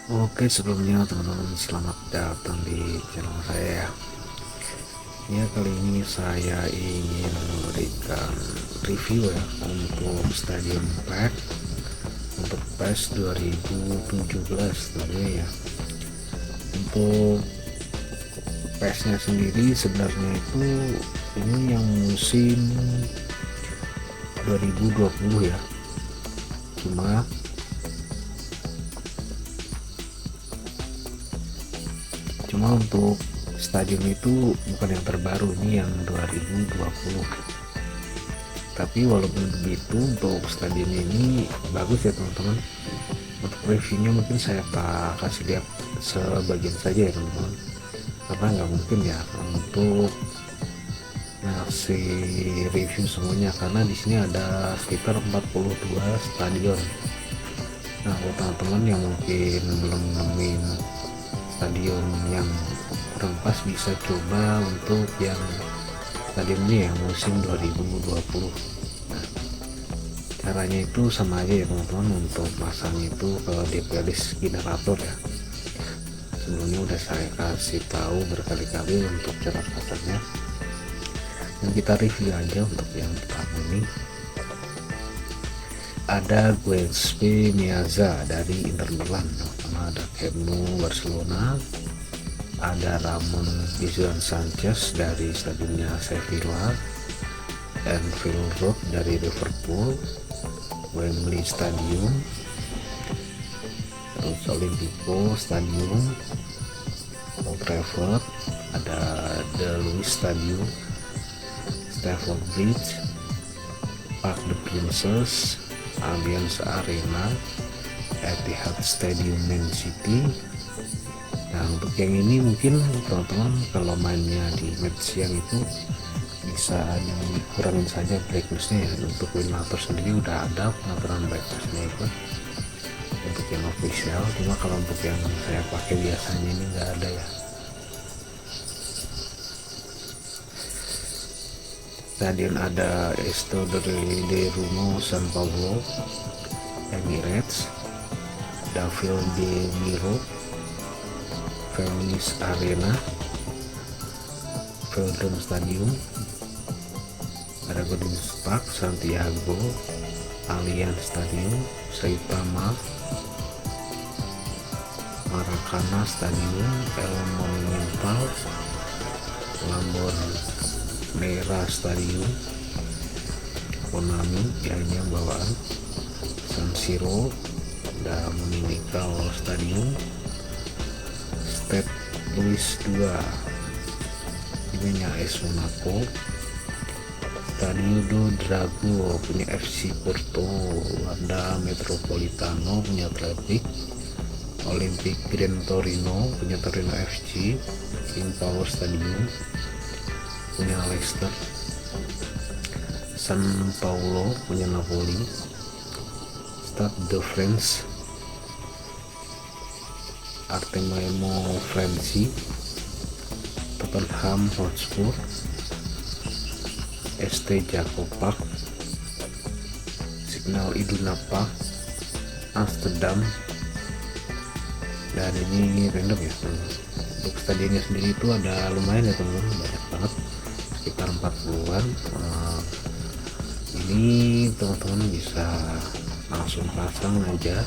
Oke, sebelumnya teman-teman selamat datang di channel saya ya. Ya, kali ini saya ingin memberikan review ya untuk Stadium Pack untuk PES 2017 tentunya ya. Untuk PES nya sendiri sebenarnya itu ini yang musim 2020 ya. Cuma untuk stadium itu bukan yang terbaru, ini yang 2020. Tapi walaupun begitu, untuk stadium ini bagus ya teman-teman. Untuk reviewnya mungkin saya tak kasih lihat sebagian saja ya teman-teman, karena nggak mungkin ya untuk ngasih review semuanya, karena di sini ada sekitar 42 stadion. Nah, buat teman-teman yang mungkin belum nemuin stadion yang kurang pas, bisa coba untuk yang stadion ini yang musim 2020. Nah, caranya itu sama aja ya teman-teman. Untuk pasang itu ke DzPlayZ generator ya, sebelumnya udah saya kasih tahu berkali-kali untuk cara pasangnya, dan kita review aja. Untuk yang pertama ini ada WINpesku dari Inter Milan, ada Barcelona, ada Ramon Sanchez dari stadionnya Sevilla, Anfield Road dari Liverpool, Wembley Stadium, terus Olimpico Stadium, Old Trafford, ada The Louis Stadium, Stamford Bridge, Parc des Princes, Allianz Arena, Etihad Stadium Man City. Nah, untuk yang ini mungkin teman-teman kalau mainnya di match siang itu bisa dikurangin saja brightnessnya ya. Untuk Winlator sendiri udah ada pengaturan brightnessnya itu untuk yang official, cuma kalau untuk yang saya pakai biasanya ini nggak ada ya. Stadion ada Terbaru No, San Paulo, Emirates, Davil de Miro, Venice Arena, Velodrome Stadium, ada Golden Park, Santiago, Allianz Stadium, Saitama, Maracana Stadium, El Monumental, Lamborghini Stadium, Konami yang bawaan, San Siro, dan Monumental Stadium, Stade Louis 2 punya AS Monaco, Stadio do Dragão punya FC Porto, ada Metropolitano punya Atletic, Olympic Grand Torino punya Torino FC, King Power Stadium punya Leicester, San Paulo punya Napoli, Stade de France, Artemio Franci, Tottenham Hotspur, ST Jacob Park, Signal Iduna Park, Amsterdam. Dan ini random ya. Untuk stadionnya sendiri itu ada lumayan ya teman-teman, banyak banget, sekitar 40-an. Ini teman-teman bisa langsung pasang aja